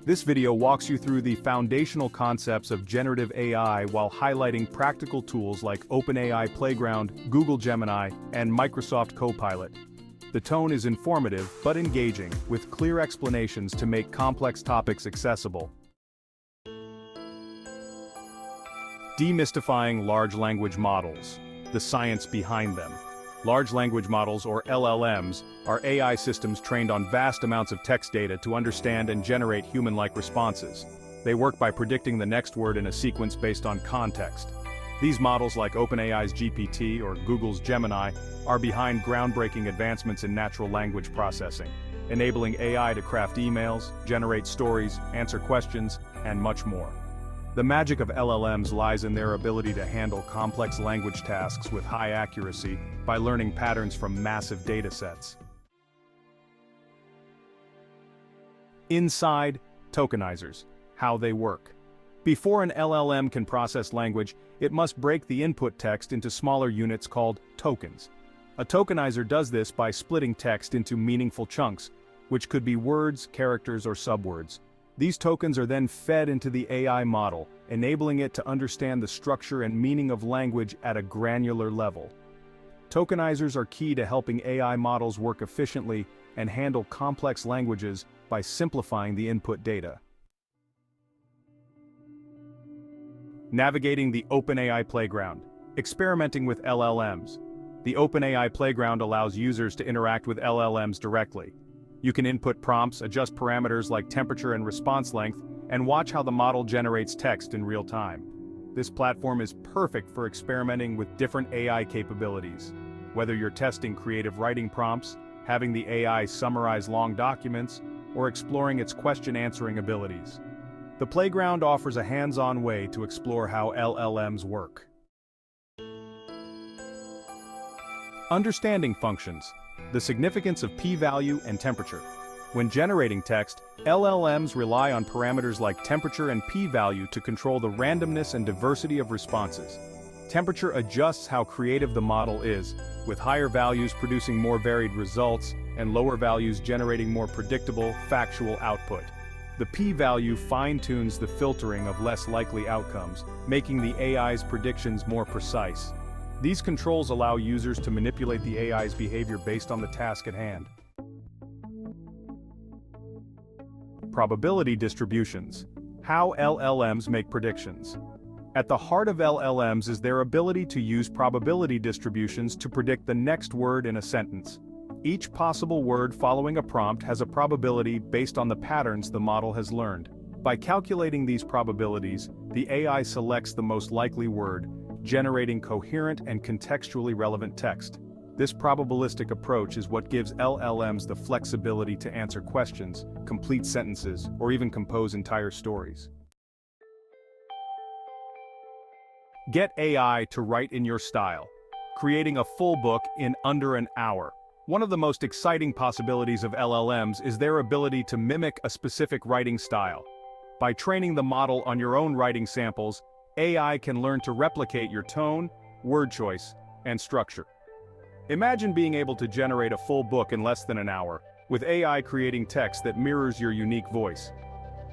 This video walks you through the foundational concepts of generative AI while highlighting practical tools like OpenAI Playground, Google Gemini, and Microsoft Copilot. The tone is informative but engaging, with clear explanations to make complex topics accessible. Demystifying large language models, the science behind them. Large language models, or LLMs, are AI systems trained on vast amounts of text data to understand and generate human-like responses. They work by predicting the next word in a sequence based on context. These models, like OpenAI's GPT or Google's Gemini, are behind groundbreaking advancements in natural language processing, enabling AI to craft emails, generate stories, answer questions, and much more. The magic of LLMs lies in their ability to handle complex language tasks with high accuracy by learning patterns from massive datasets. Inside, tokenizers, how they work. Before an LLM can process language, it must break the input text into smaller units called tokens. A tokenizer does this by splitting text into meaningful chunks, which could be words, characters, or subwords. These tokens are then fed into the AI model, enabling it to understand the structure and meaning of language at a granular level. Tokenizers are key to helping AI models work efficiently and handle complex languages by simplifying the input data. Navigating the OpenAI Playground. Experimenting with LLMs. The OpenAI Playground allows users to interact with LLMs directly. You can input prompts, adjust parameters like temperature and response length, and watch how the model generates text in real time. This platform is perfect for experimenting with different AI capabilities. Whether you're testing creative writing prompts, having the AI summarize long documents, or exploring its question-answering abilities. The Playground offers a hands-on way to explore how LLMs work. Understanding functions. The significance of p-value and temperature. When generating text, LLMs rely on parameters like temperature and p-value to control the randomness and diversity of responses. Temperature adjusts how creative the model is, with higher values producing more varied results, and lower values generating more predictable, factual output. The p-value fine-tunes the filtering of less likely outcomes, making the AI's predictions more precise. These controls allow users to manipulate the AI's behavior based on the task at hand. Probability distributions. How LLMs make predictions. At the heart of LLMs is their ability to use probability distributions to predict the next word in a sentence. Each possible word following a prompt has a probability based on the patterns the model has learned. By calculating these probabilities, the AI selects the most likely word, generating coherent and contextually relevant text. This probabilistic approach is what gives LLMs the flexibility to answer questions, complete sentences, or even compose entire stories. Get AI to write in your style. Creating a full book in under an hour. One of the most exciting possibilities of LLMs is their ability to mimic a specific writing style. By training the model on your own writing samples, AI can learn to replicate your tone, word choice, and structure. Imagine being able to generate a full book in less than an hour, with AI creating text that mirrors your unique voice.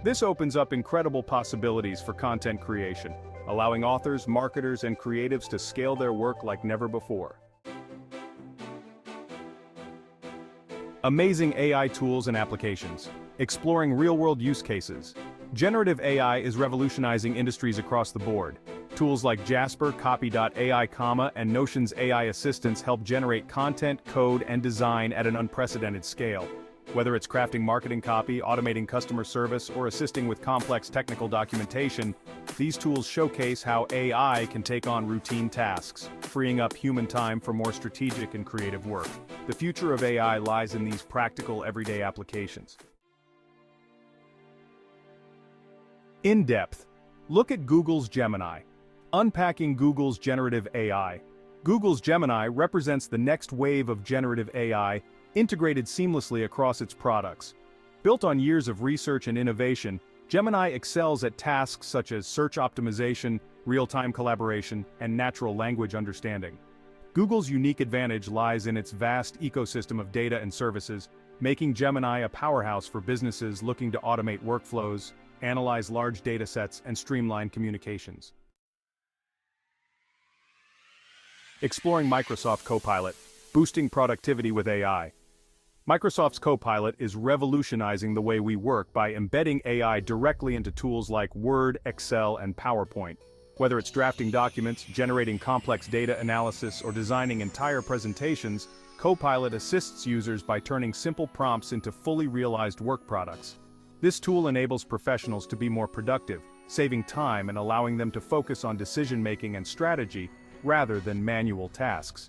This opens up incredible possibilities for content creation, allowing authors, marketers, and creatives to scale their work like never before. Amazing AI tools and applications. Exploring real-world use cases. Generative AI is revolutionizing industries across the board. Tools like Jasper, Copy.ai, and Notion's AI assistants help generate content, code, and design at an unprecedented scale. Whether it's crafting marketing copy, automating customer service, or assisting with complex technical documentation, these tools showcase how AI can take on routine tasks, freeing up human time for more strategic and creative work. The future of AI lies in these practical, everyday applications. In-depth. Look at Google's Gemini. Unpacking Google's generative AI. Google's Gemini represents the next wave of generative AI, integrated seamlessly across its products. Built on years of research and innovation, Gemini excels at tasks such as search optimization, real-time collaboration, and natural language understanding. Google's unique advantage lies in its vast ecosystem of data and services, making Gemini a powerhouse for businesses looking to automate workflows, analyze large datasets, and streamline communications. Exploring Microsoft Copilot, boosting productivity with AI. Microsoft's Copilot is revolutionizing the way we work by embedding AI directly into tools like Word, Excel, and PowerPoint. Whether it's drafting documents, generating complex data analysis, or designing entire presentations, Copilot assists users by turning simple prompts into fully realized work products. This tool enables professionals to be more productive, saving time and allowing them to focus on decision-making and strategy rather than manual tasks.